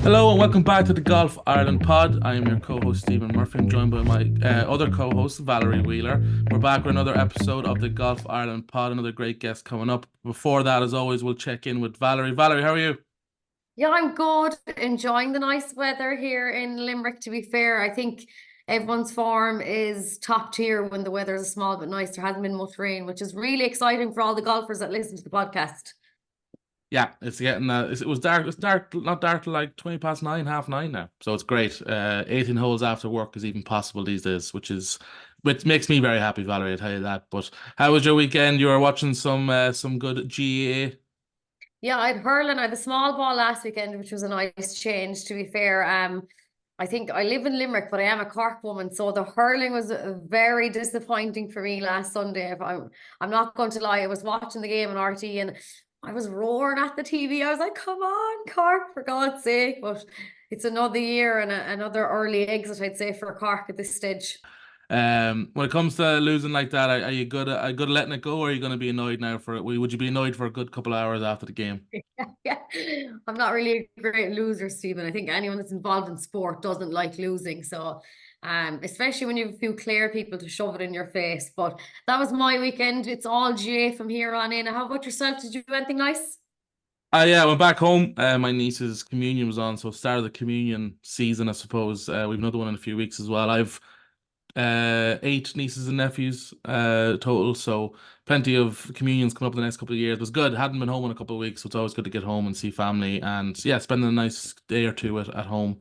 Hello and welcome back to the Golf Ireland pod. I am your co-host Stephen Murphy. I'm joined by my other co-host Valerie Wheeler. We're back with another episode of the Golf Ireland pod. Another great guest coming up. Before that, as always, we'll check in with Valerie. Valerie, how are you? Yeah, I'm good. Enjoying the nice weather here in Limerick, to be fair. I think everyone's form is top tier when the weather is small but nice. There hasn't been much rain, which is really exciting for all the golfers that listen to the podcast. Yeah, it's getting it was dark. It's dark, not dark till like 20 past nine, half nine now. So it's great. 18 holes after work is even possible these days, which makes me very happy, Valerie. I tell you that. But how was your weekend? You were watching some good GAA. Yeah, I'd hurling. I had a small ball last weekend, which was a nice change, to be fair. I think I live in Limerick, but I am a Cork woman, so the hurling was very disappointing for me last Sunday. I'm not going to lie, I was watching the game on RT and I was roaring at the TV. I was like, "Come on, Cork, for God's sake!" But it's another year and another early exit, I'd say, for Cork at this stage. When it comes to losing like that, are you good at letting it go, or are you going to be annoyed now for it? Would you be annoyed for a good couple of hours after the game? Yeah, I'm not really a great loser, Stephen. I think anyone that's involved in sport doesn't like losing. So, especially when you have a few clear people to shove it in your face. But that was my weekend. It's all GA from here on in. How about yourself? Did you do anything nice? Yeah, I went back home. My niece's communion was on, so start of the communion season, I suppose. We've another one in a few weeks as well. I've eight nieces and nephews total, so plenty of communions coming up in the next couple of years. It was good. Hadn't been home in a couple of weeks, so it's always good to get home and see family and yeah, spend a nice day or two at home.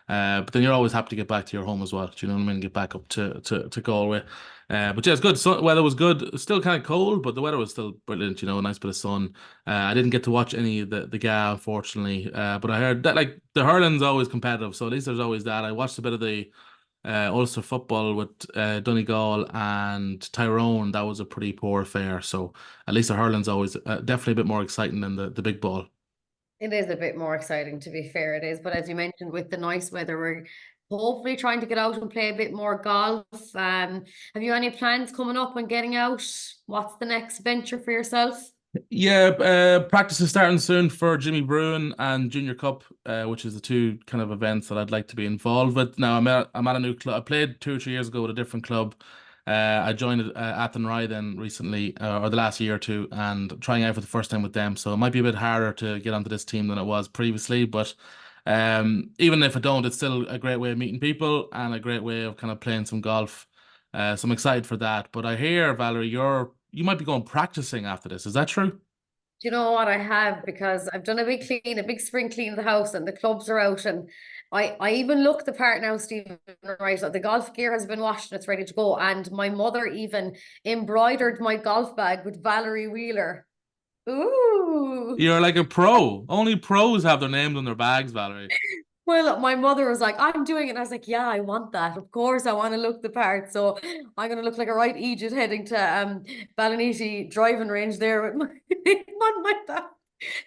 But then you're always happy to get back to your home as well. Do you know what I mean? Get back up to Galway. But yeah, it's good. Weather was good. It's still kind of cold, but the weather was still brilliant. A nice bit of sun. I didn't get to watch any of the GA, unfortunately. But I heard that like the hurling's always competitive, so at least there's always that. I watched a bit of the Ulster football with Donegal and Tyrone. That was a pretty poor affair. So at least the hurling's always definitely a bit more exciting than the big ball. It is a bit more exciting, to be fair, it is. But as you mentioned, with the nice weather, we're hopefully trying to get out and play a bit more golf. Have you any plans coming up on getting out? What's the next venture for yourself? Yeah, practice is starting soon for Jimmy Bruin and Junior Cup, which is the two kind of events that I'd like to be involved with. Now I'm at a new club. I played 2 or 3 years ago with a different club. I joined Athenry then recently, or the last year or two, and trying out for the first time with them. So it might be a bit harder to get onto this team than it was previously. But even if I don't, it's still a great way of meeting people and a great way of kind of playing some golf. So I'm excited for that. But I hear, Valerie, you might be going practicing after this. Is that true? Do you know what I have? Because I've done a big clean, a big spring clean of the house, and the clubs are out. And I even look the part now, Stephen, right? The golf gear has been washed and it's ready to go. And my mother even embroidered my golf bag with Valerie Wheeler. Ooh. You're like a pro. Only pros have their names on their bags, Valerie. Well, my mother was like, "I'm doing it." And I was like, "Yeah, I want that. Of course, I want to look the part. So I'm gonna look like a right Egypt heading to Ballinity driving range there with my name on my back.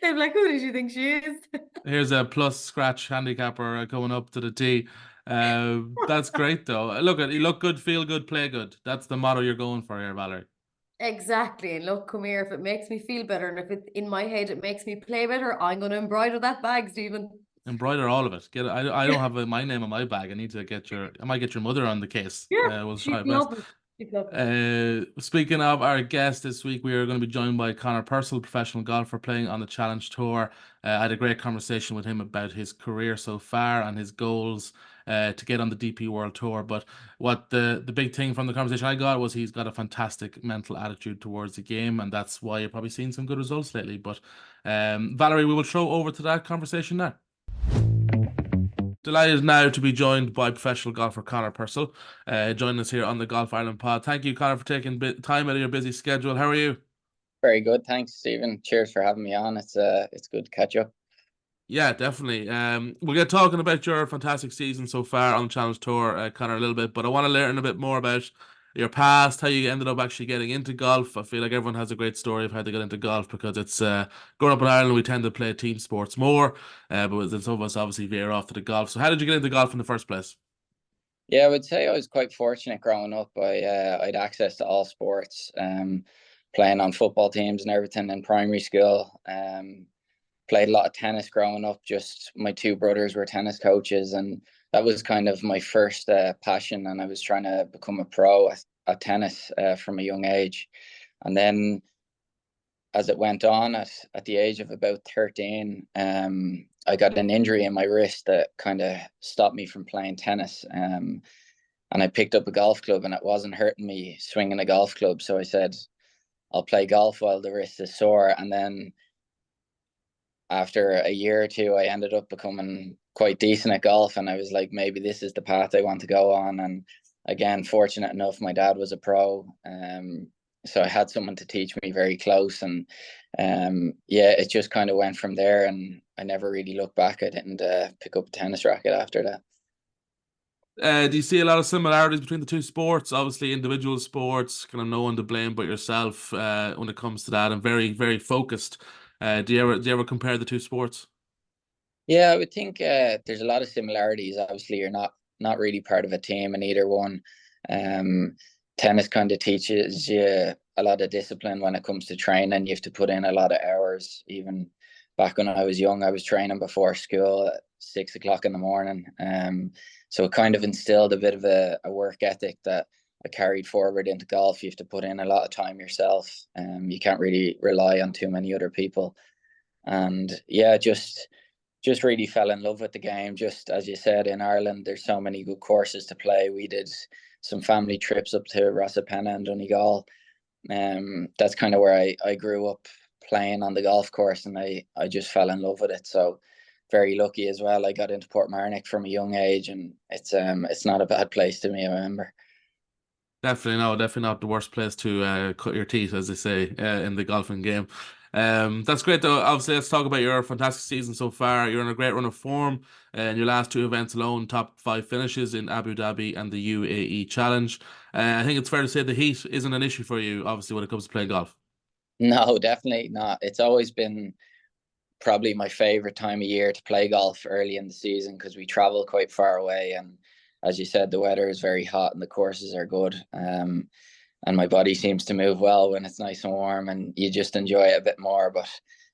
They'd be like, "Who does she think she is?" Here's a plus scratch handicapper coming up to the tee. That's great though. You look good, feel good, play good. That's the motto you're going for here, Valerie. Exactly. And look, come here. If it makes me feel better and if it in my head it makes me play better, I'm gonna embroider that bag, Stephen. Embroider all of it. Get it. I don't have my name on my bag. I might get your mother on the case. Yeah, We'll try she'd our best. love it. She'd love it. Speaking of our guest this week, we are going to be joined by Conor Purcell, professional golfer playing on the Challenge Tour. I had a great conversation with him about his career so far and his goals to get on the DP World Tour. But what the big thing from the conversation I got was he's got a fantastic mental attitude towards the game, and that's why you're probably seeing some good results lately. But Valerie, we will throw over to that conversation now. Delighted now to be joined by professional golfer Conor Purcell, joining us here on the Golf Ireland pod. Thank you, Conor, for taking time out of your busy schedule. How are you? Very good, thanks, Stephen. Cheers for having me on. It's good to catch up. Yeah, definitely. We'll get talking about your fantastic season so far on the Challenge Tour, Conor, a little bit, but I want to learn a bit more about your past, how you ended up actually getting into golf. I feel like everyone has a great story of how they got into golf because it's growing up in Ireland, we tend to play team sports more, but then some of us obviously veer off to the golf. So, how did you get into golf in the first place? Yeah, I would say I was quite fortunate growing up. I'd access to all sports, playing on football teams and everything in primary school. played a lot of tennis growing up. Just my two brothers were tennis coaches, and that was kind of my first passion. And I was trying to become a pro at tennis from a young age. And then as it went on, at the age of about 13, I got an injury in my wrist that kind of stopped me from playing tennis. And I picked up a golf club, and it wasn't hurting me swinging a golf club. So I said, I'll play golf while the wrist is sore. And then after a year or two, I ended up becoming quite decent at golf. And I was like, maybe this is the path I want to go on. And again, fortunate enough, my dad was a pro. So I had someone to teach me very close. And yeah, it just kind of went from there. And I never really looked back. I didn't pick up a tennis racket after that. Do you see a lot of similarities between the two sports? Obviously, individual sports, kind of no one to blame but yourself when it comes to that, and very, very focused. Do you ever compare the two sports? Yeah, I would think there's a lot of similarities. Obviously, you're not really part of a team in either one. Tennis kind of teaches you a lot of discipline when it comes to training. You have to put in a lot of hours. Even back when I was young, I was training before school at 6 o'clock in the morning. So it kind of instilled a bit of a work ethic that I carried forward into golf. You have to put in a lot of time yourself. You can't really rely on too many other people. And yeah, just really fell in love with the game. Just as you said, in Ireland, there's so many good courses to play. We did some family trips up to Roscommon and Donegal. That's kind of where I grew up playing on the golf course, and I just fell in love with it. So very lucky as well. I got into Portmarnock from a young age, and it's not a bad place to me, I remember. Definitely not the worst place to cut your teeth, as they say, in the golfing game. That's great though. Obviously, let's talk about your fantastic season so far. You're in a great run of form. In your last two events alone, top five finishes in Abu Dhabi and the UAE Challenge. I think it's fair to say the heat isn't an issue for you, obviously, when it comes to playing golf. No, definitely not. It's always been probably my favorite time of year to play golf early in the season because we travel quite far away, and as you said, the weather is very hot and the courses are good. And my body seems to move well when it's nice and warm, and you just enjoy it a bit more. But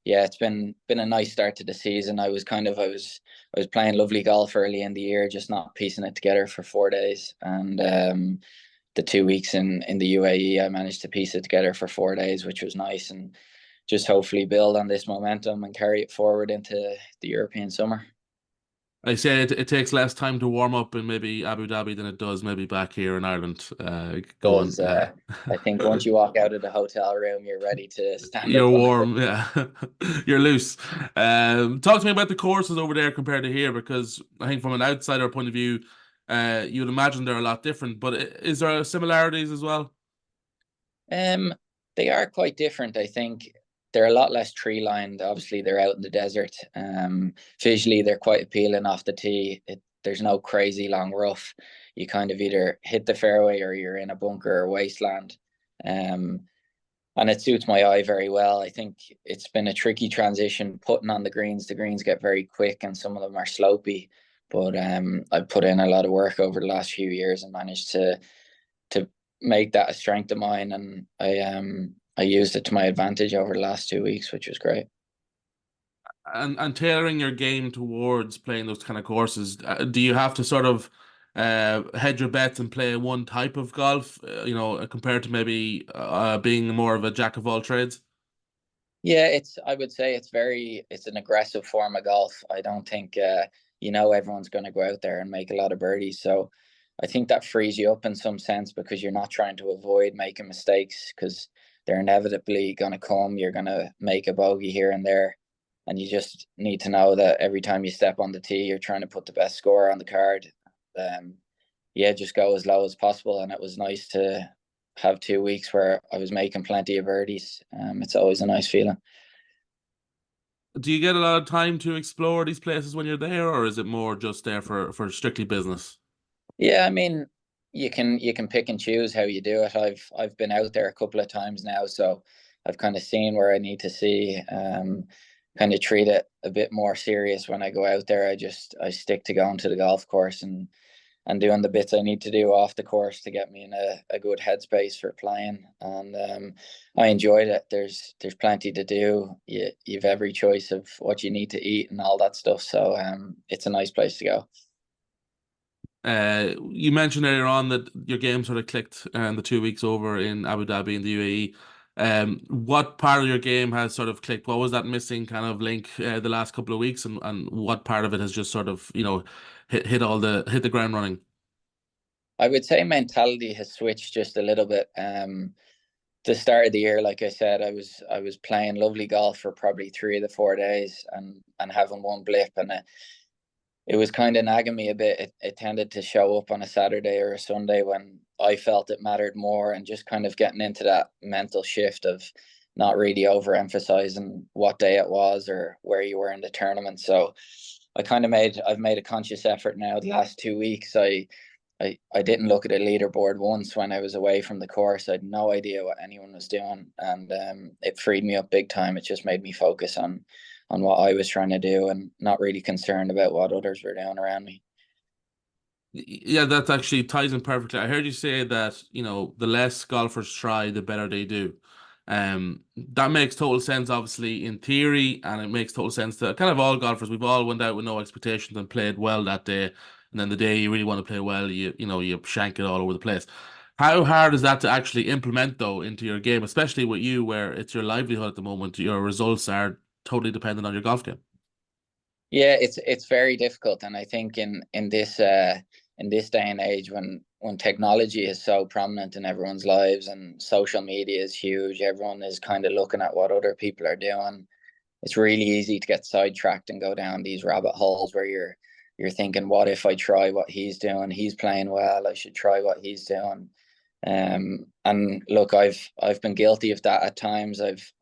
yeah, it's been a nice start to the season. I was playing lovely golf early in the year, just not piecing it together for 4 days. And the 2 weeks in the UAE, I managed to piece it together for 4 days, which was nice, and just hopefully build on this momentum and carry it forward into the European summer. I say it takes less time to warm up in maybe Abu Dhabi than it does maybe back here in Ireland. Going, Does I think once you walk out of the hotel room, you're ready to stand you're up on the court. warm, yeah. You're loose. Talk to me about the courses over there compared to here, because I think from an outsider point of view, you'd imagine they're a lot different. But is there similarities as well? Um, they are quite different. I think they're a lot less tree lined. Obviously, they're out in the desert. Visually, they're quite appealing off the tee. There's no crazy long rough. You kind of either hit the fairway or you're in a bunker or wasteland. Um, and it suits my eye very well. I think it's been a tricky transition putting on the greens. The greens get very quick and some of them are slopey. But I've put in a lot of work over the last few years and managed to make that a strength of mine, and I used it to my advantage over the last 2 weeks, which was great. And tailoring your game towards playing those kind of courses, do you have to sort of hedge your bets and play one type of golf, compared to maybe being more of a jack of all trades? Yeah, I would say it's an aggressive form of golf. I don't think everyone's going to go out there and make a lot of birdies. So I think that frees you up in some sense because you're not trying to avoid making mistakes because they're inevitably going to come. You're going to make a bogey here and there. And you just need to know that every time you step on the tee, you're trying to put the best score on the card. Yeah, just go as low as possible. And it was nice to have 2 weeks where I was making plenty of birdies. It's always a nice feeling. Do you get a lot of time to explore these places when you're there, or is it more just there for strictly business? Yeah, I mean, you can pick and choose how you do it. I've been out there a couple of times now, so I've kind of seen where I need to see. Kind of treat it a bit more serious when I go out there. I stick to going to the golf course and doing the bits I need to do off the course to get me in a good headspace for playing. And I enjoyed it. There's plenty to do. You've every choice of what you need to eat and all that stuff. So it's a nice place to go. You mentioned earlier on that your game sort of clicked in the 2 weeks over in Abu Dhabi in the UAE. What part of your game has sort of clicked? What was that missing kind of link the last couple of weeks, and what part of it has just sort of, hit the ground running? I would say mentality has switched just a little bit. The start of the year, like I said, I was playing lovely golf for probably 3 of the 4 days and having one blip, and it was kind of nagging me a bit. It tended to show up on a Saturday or a Sunday when I felt it mattered more, and just kind of getting into that mental shift of not really overemphasizing what day it was or where you were in the tournament. So I've made a conscious effort now the last 2 weeks. I didn't look at a leaderboard once when I was away from the course. I had no idea what anyone was doing, and it freed me up big time. It just made me focus on what I was trying to do and not really concerned about what others were doing around me. Yeah, that actually ties in perfectly. I heard you say that, the less golfers try, the better they do. That makes total sense, obviously, in theory, and it makes total sense to kind of all golfers. We've all went out with no expectations and played well that day, and then the day you really want to play well, you shank it all over the place. How hard is that to actually implement though into your game, especially with you, where it's your livelihood at the moment? Your results are totally dependent on your golf game. Yeah, it's very difficult, and I think in this day and age when technology is so prominent in everyone's lives and social media is huge, everyone is kind of looking at what other people are doing. It's really easy to get sidetracked and go down these rabbit holes where you're thinking, what if I try what he's doing? He's playing well. I should try what he's doing. And look, I've been guilty of that at times. I've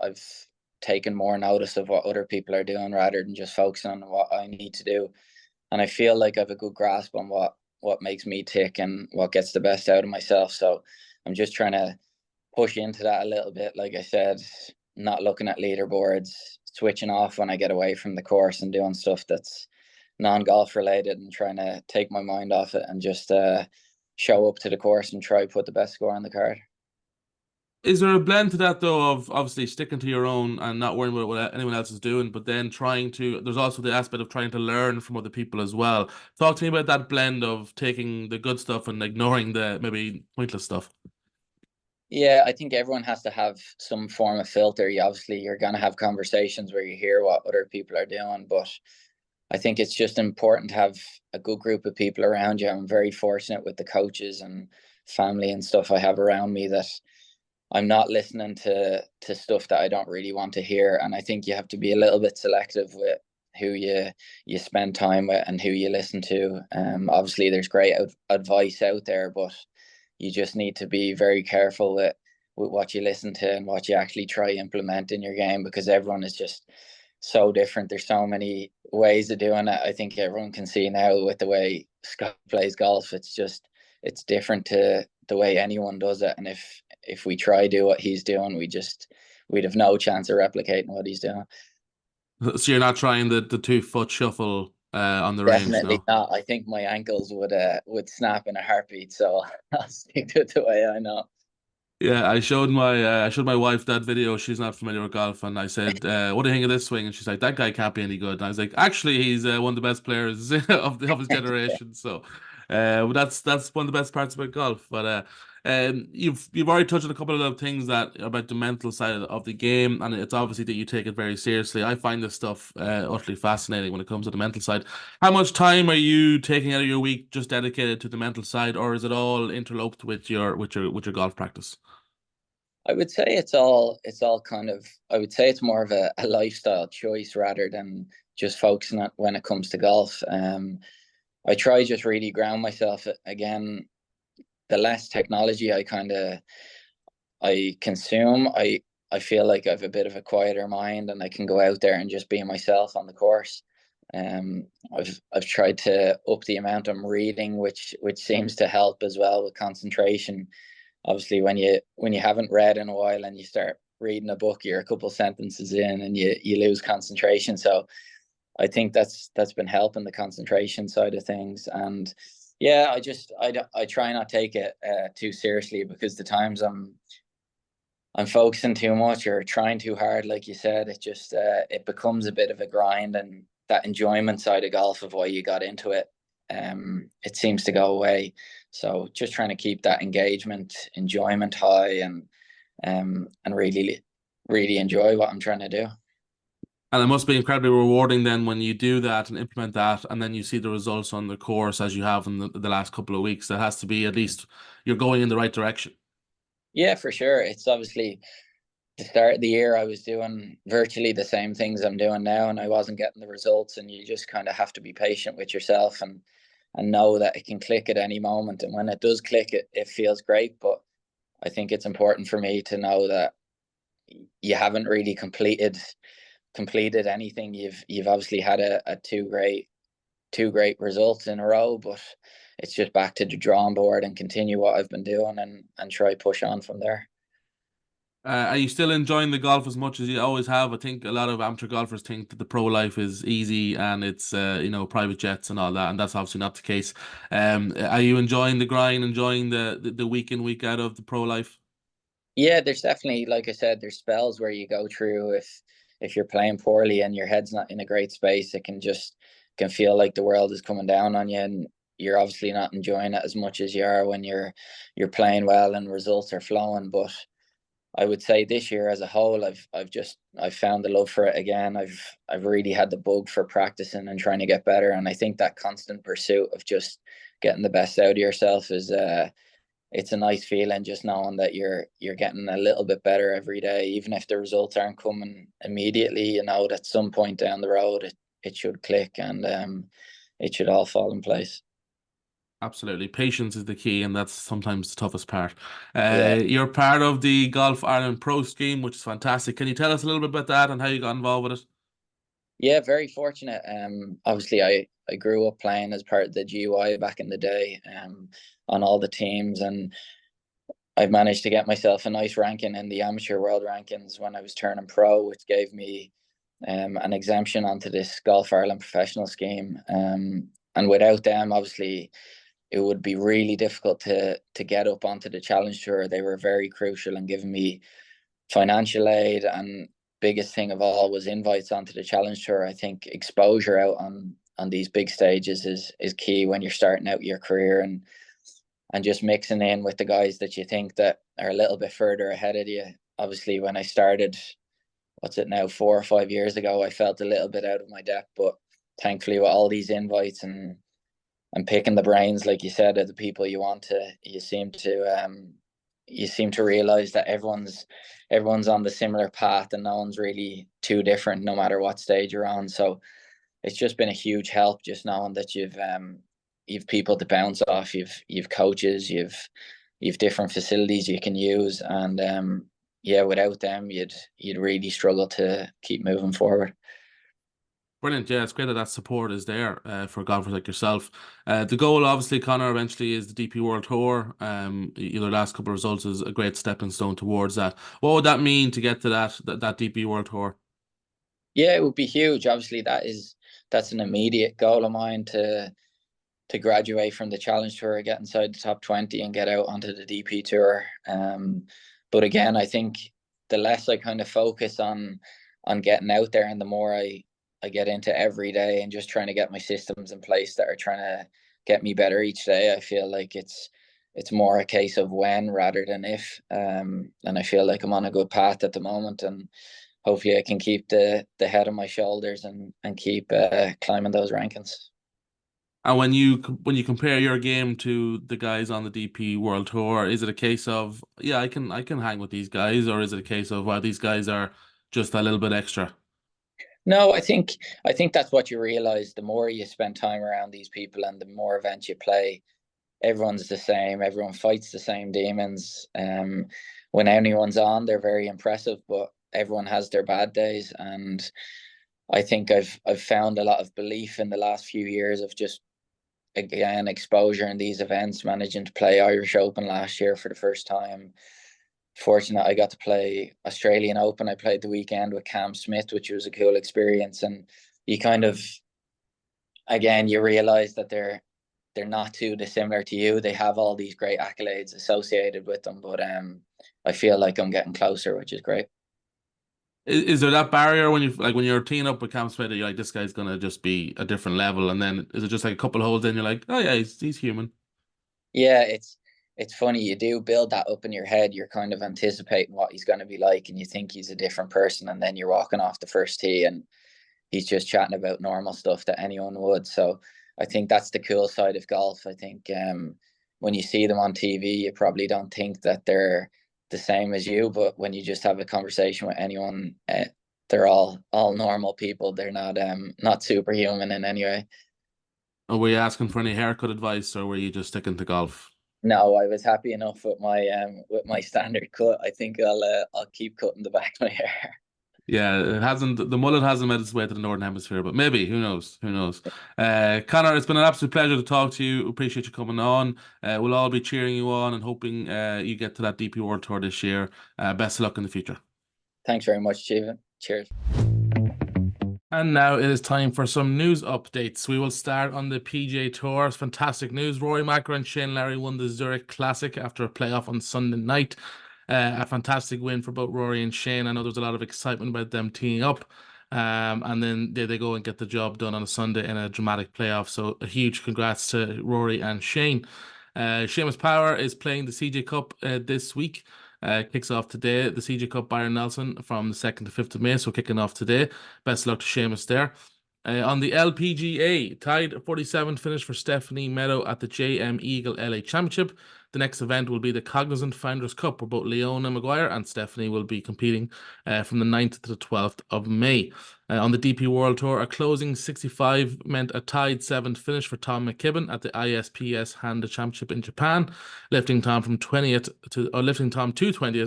taken more notice of what other people are doing rather than just focusing on what I need to do. And I feel like I have a good grasp on what makes me tick and what gets the best out of myself. So I'm just trying to push into that a little bit. Like I said, not looking at leaderboards, switching off when I get away from the course and doing stuff that's non-golf related, and trying to take my mind off it and just show up to the course and try put the best score on the card. Is there a blend to that though, of obviously sticking to your own and not worrying about what anyone else is doing, but then there's also the aspect of trying to learn from other people as well. Talk to me about that blend of taking the good stuff and ignoring the maybe pointless stuff. Yeah, I think everyone has to have some form of filter. You're going to have conversations where you hear what other people are doing, but I think it's just important to have a good group of people around you. I'm very fortunate with the coaches and family and stuff I have around me that I'm not listening to stuff that I don't really want to hear. And I think you have to be a little bit selective with who you spend time with and who you listen to. Obviously, there's great advice out there, but you just need to be very careful with what you listen to and what you actually try implement in your game, because everyone is just so different. There's so many ways of doing it. I think everyone can see now with the way Scott plays golf, it's different to the way anyone does it. And if we try do what he's doing, we'd have no chance of replicating what he's doing. So you're not trying the 2 foot shuffle on the range, Definitely no? not. I think my ankles would snap in a heartbeat. So I'll stick to it the way I know. Yeah, I showed my wife that video. She's not familiar with golf, and I said, "What do you think of this swing?" And she's like, "That guy can't be any good." And I was like, "Actually, he's one of the best players of his generation." So, but that's one of the best parts about golf. But you've already touched on a couple of the things that about the mental side of the game, and it's obviously that you take it very seriously. I find this stuff utterly fascinating when it comes to the mental side. How much time are you taking out of your week just dedicated to the mental side, or is it all interloped with your golf practice? I would say it's all kind of, I would say it's more of a lifestyle choice rather than just focusing on when it comes to golf. I try just really ground myself again. The less technology I consume, I feel like I have a bit of a quieter mind and I can go out there and just be myself on the course. I've tried to up the amount I'm reading, which seems to help as well with concentration. Obviously, when you haven't read in a while and you start reading a book, you're a couple sentences in and you lose concentration. So I think that's been helping the concentration side of things. And Yeah, I try not take it too seriously, because the times I'm focusing too much or trying too hard, like you said, it just it becomes a bit of a grind, and that enjoyment side of golf of why you got into it, it seems to go away. So just trying to keep that engagement, enjoyment high, and really enjoy what I'm trying to do. And it must be incredibly rewarding then when you do that and implement that, and then you see the results on the course as you have in the last couple of weeks. That has to be, at least you're going in the right direction. Yeah, for sure. It's obviously the start of the year I was doing virtually the same things I'm doing now, and I wasn't getting the results, and you just kind of have to be patient with yourself and know that it can click at any moment. And when it does click, it feels great. But I think it's important for me to know that you haven't really completed anything. You've obviously had a two great results in a row, but it's just back to the drawing board and continue what I've been doing, and try push on from there. Are you still enjoying the golf as much as you always have? I think a lot of amateur golfers think that the pro life is easy and it's private jets and all that, and that's obviously not the case. Are you enjoying the grind, enjoying the week in, week out of the pro life? Yeah, there's definitely, like I said, there's spells where you go through, if you're playing poorly and your head's not in a great space, it can feel like the world is coming down on you, and you're obviously not enjoying it as much as you are when you're playing well and results are flowing. But I would say this year as a whole, I've found the love for it again. I've really had the bug for practicing and trying to get better, and I think that constant pursuit of just getting the best out of yourself is it's a nice feeling, just knowing that you're getting a little bit better every day, even if the results aren't coming immediately. You know that some point down the road it should click, and it should all fall in place. Absolutely. Patience is the key, and that's sometimes the toughest part. Yeah. You're part of the Golf Ireland Pro scheme, which is fantastic. Can you tell us a little bit about that and how you got involved with it? Yeah, very fortunate. Obviously, I grew up playing as part of the GUI back in the day, on all the teams, and I've managed to get myself a nice ranking in the amateur world rankings when I was turning pro, which gave me an exemption onto this Golf Ireland professional scheme. And without them, obviously, it would be really difficult to get up onto the Challenge Tour. They were very crucial in giving me financial aid, and biggest thing of all was invites onto the Challenge Tour. I think exposure out on these big stages is key when you're starting out your career, and just mixing in with the guys that you think that are a little bit further ahead of you. Obviously, when I started, what's it now, 4 or 5 years ago, I felt a little bit out of my depth, but thankfully with all these invites and picking the brains, like you said, of the people you want to, you seem to realize that everyone's on the similar path, and no one's really too different no matter what stage you're on. So it's just been a huge help, just knowing that you've people to bounce off, you've coaches, you've different facilities you can use, and yeah, without them you'd really struggle to keep moving forward. Brilliant. Yeah, it's great that that support is there for golfers like yourself. The goal, obviously, Conor, eventually is the DP World Tour. Your last couple of results is a great stepping stone towards that. What would that mean to get to that DP World Tour? Yeah, it would be huge. Obviously, that's an immediate goal of mine to graduate from the Challenge Tour, get inside the top 20 and get out onto the DP Tour. But again, I think the less I kind of focus on getting out there, and the more I get into every day and just trying to get my systems in place that are trying to get me better each day, I feel like it's more a case of when rather than if. And I feel like I'm on a good path at the moment, and hopefully I can keep the head on my shoulders and keep climbing those rankings. And when you compare your game to the guys on the DP World Tour, is it a case of, yeah, I can hang with these guys, or is it a case of, wow, these guys are just a little bit extra? No, I think that's what you realize. The more you spend time around these people and the more events you play, everyone's the same. Everyone fights the same demons. When anyone's on, they're very impressive, but everyone has their bad days. And I think I've found a lot of belief in the last few years of just, again, exposure in these events, managing to play Irish Open last year for the first time. Fortunate I got to play Australian Open. I played the weekend with Cam Smith, which was a cool experience. And you kind of, again, you realize that they're not too dissimilar to you. They have all these great accolades associated with them, but I feel like I'm getting closer, which is great. Is there that barrier when you like when you're teeing up with Cam Smith, you're like, this guy's gonna just be a different level, and then is it just like a couple of holes in you're like, oh yeah, he's human? Yeah, it's funny. You do build that up in your head. You're kind of anticipating what he's going to be like, and you think he's a different person, and then you're walking off the first tee, and he's just chatting about normal stuff that anyone would. So I think that's the cool side of golf. I think when you see them on TV, you probably don't think that they're the same as you, but when you just have a conversation with anyone, they're all normal people. They're not superhuman in any way. Or were you asking for any haircut advice, or were you just sticking to golf? No, I was happy enough with my standard cut. I think I'll keep cutting the back of my hair. Yeah, it hasn't the mullet hasn't made its way to the Northern Hemisphere, but maybe, who knows? Who knows? Conor, it's been an absolute pleasure to talk to you. Appreciate you coming on. We'll all be cheering you on and hoping you get to that DP World Tour this year. Best of luck in the future. Thanks very much, Stephen. Cheers. And now it is time for some news updates. We will start on the PGA Tour. It's fantastic news. Rory McIlroy and Shane Lowry won the Zurich Classic after a playoff on Sunday night. A fantastic win for both Rory and Shane. I know there's a lot of excitement about them teaming up. And then they go and get the job done on a Sunday in a dramatic playoff. So a huge congrats to Rory and Shane. Seamus Power is playing the CJ Cup this week. Kicks off today. The CJ Cup Byron Nelson from the 2nd to 5th of May. So kicking off today. Best of luck to Seamus there. On the LPGA, tied 47th finish for Stephanie Meadow at the JM Eagle LA Championship. The next event will be the Cognizant Founders Cup, where both Leona Maguire and Stephanie will be competing from the 9th to the 12th of May. On the DP World Tour, a closing 65 meant a tied 7th finish for Tom McKibben at the ISPS Handa Championship in Japan, lifting Tom to 20th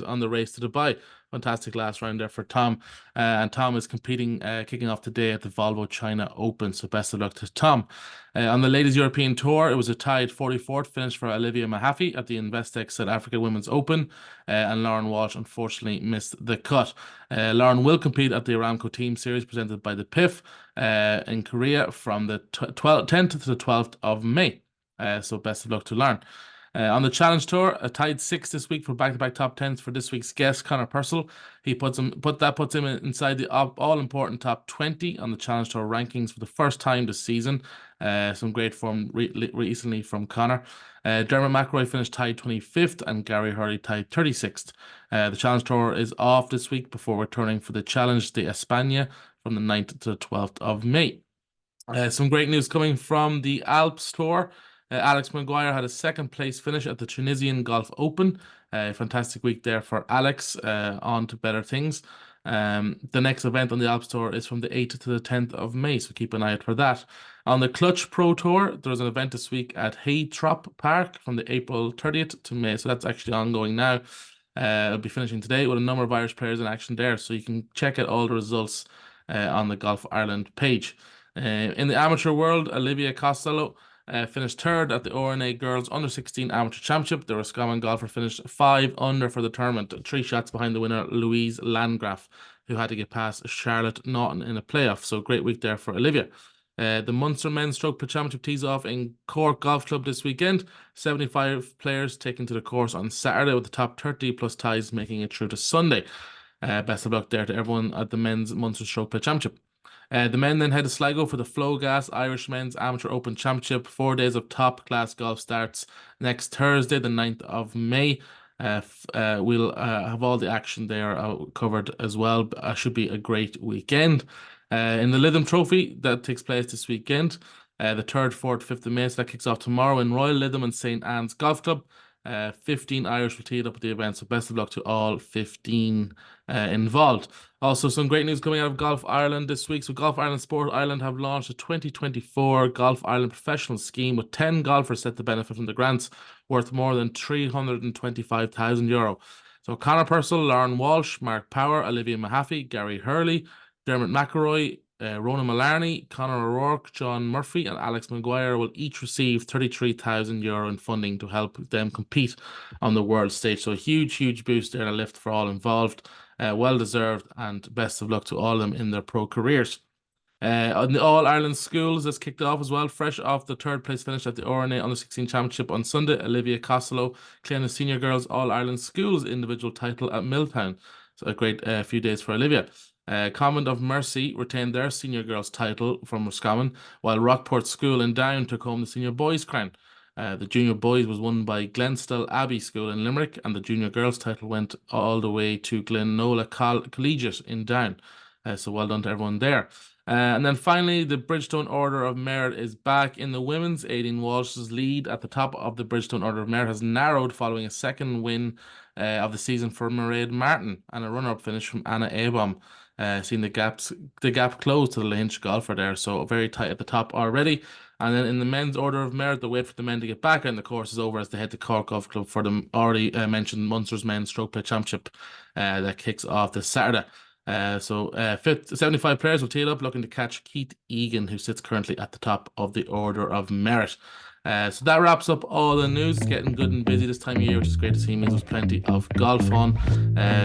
on the race to Dubai. Fantastic last round there for Tom. And Tom is competing, kicking off today at the Volvo China Open. So best of luck to Tom. On the Ladies European Tour, it was a tied 44th finish for Olivia Mahaffey at the Investec South Africa Women's Open. And Lauren Walsh unfortunately missed the cut. Lauren will compete at the Aramco Team Series presented by the PIF in Korea from the 10th to the 12th of May. So best of luck to Lauren. On the Challenge Tour, a tied 6th this week for back-to-back top 10s for this week's guest, Conor Purcell. He puts him inside the all-important top 20 on the Challenge Tour rankings for the first time this season. Some great form recently from Conor. Dermot McIlroy finished tied 25th and Gary Hurley tied 36th. The Challenge Tour is off this week before returning for the Challenge de España from the 9th to the 12th of May. Some great news coming from the Alps Tour. Alex Maguire had a 2nd place finish at the Tunisian Golf Open. Fantastic week there for Alex. On to better things. The next event on the Alps Tour is from the 8th to the 10th of May, so keep an eye out for that. On the Clutch Pro Tour, there's an event this week at Haytrop Park from the April 30th to May, so that's actually ongoing now. It'll be finishing today with a number of Irish players in action there, so you can check out all the results on the Golf Ireland page. In the amateur world, Olivia Costello finished 3rd at the RNA Girls Under-16 Amateur Championship. The Roscommon golfer finished 5 under for the tournament, 3 shots behind the winner, Louise Landgraf, who had to get past Charlotte Naughton in a playoff. So great week there for Olivia. The Munster Men's Stroke Play Championship tees off in Cork Golf Club this weekend. 75 players taken to the course on Saturday, with the top 30 plus ties making it through to Sunday. Best of luck there to everyone at the Men's Munster Stroke Play Championship. The men then head to Sligo for the Flowgas Irish Men's Amateur Open Championship. 4 days of top-class golf starts next Thursday, the 9th of May. We'll have all the action there covered as well. Should be a great weekend. In the Lytham Trophy, that takes place this weekend. The 3rd, 4th, 5th of May, so that kicks off tomorrow in Royal Lytham and St. Anne's Golf Club. 15 Irish will tee it up at the event, so best of luck to all 15 involved. Also, some great news coming out of Golf Ireland this week. So Golf Ireland Sport Ireland have launched a 2024 Golf Ireland professional scheme with 10 golfers set to benefit from the grants worth more than €325,000. So Conor Purcell, Lauren Walsh, Mark Power, Olivia Mahaffey, Gary Hurley, Dermot McIlroy, Ronan Mullarney, Conor O'Rourke, John Murphy and Alex Maguire will each receive €33,000 in funding to help them compete on the world stage. So a huge boost there and a lift for all involved. Well deserved, and best of luck to all of them in their pro careers. On the All Ireland Schools, this kicked off as well, fresh off the third place finish at the RNA Under 16 Championship on Sunday. Olivia Costello claimed the Senior Girls All Ireland Schools individual title at Milltown. So a great few days for Olivia. Convent of Mercy retained their Senior Girls title from Roscommon, while Rockport School in Down took home the Senior Boys crown. The Junior Boys was won by Glenstall Abbey School in Limerick, and the Junior Girls title went all the way to Glennola Collegiate in Down. So well done to everyone there. And then finally, the Bridgestone Order of Merit is back in the women's. Aileen Walsh's lead at the top of the Bridgestone Order of Merit has narrowed following a second win of the season for Mairead Martin and a runner-up finish from Anna Abom. Seeing the gap close to the Lynch golfer there, so very tight at the top already. And then in the men's Order of Merit, the wait for the men to get back and the course is over as they head to Cork Golf Club for the already mentioned Munster's Men's Stroke Play Championship that kicks off this Saturday. 75 players will tee it up looking to catch Keith Egan, who sits currently at the top of the Order of Merit. So that wraps up all the news. It's getting good and busy this time of year, which is great to see. It means there's plenty of golf on.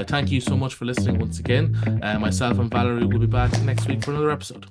Thank you so much for listening once again. Myself and Valerie will be back next week for another episode.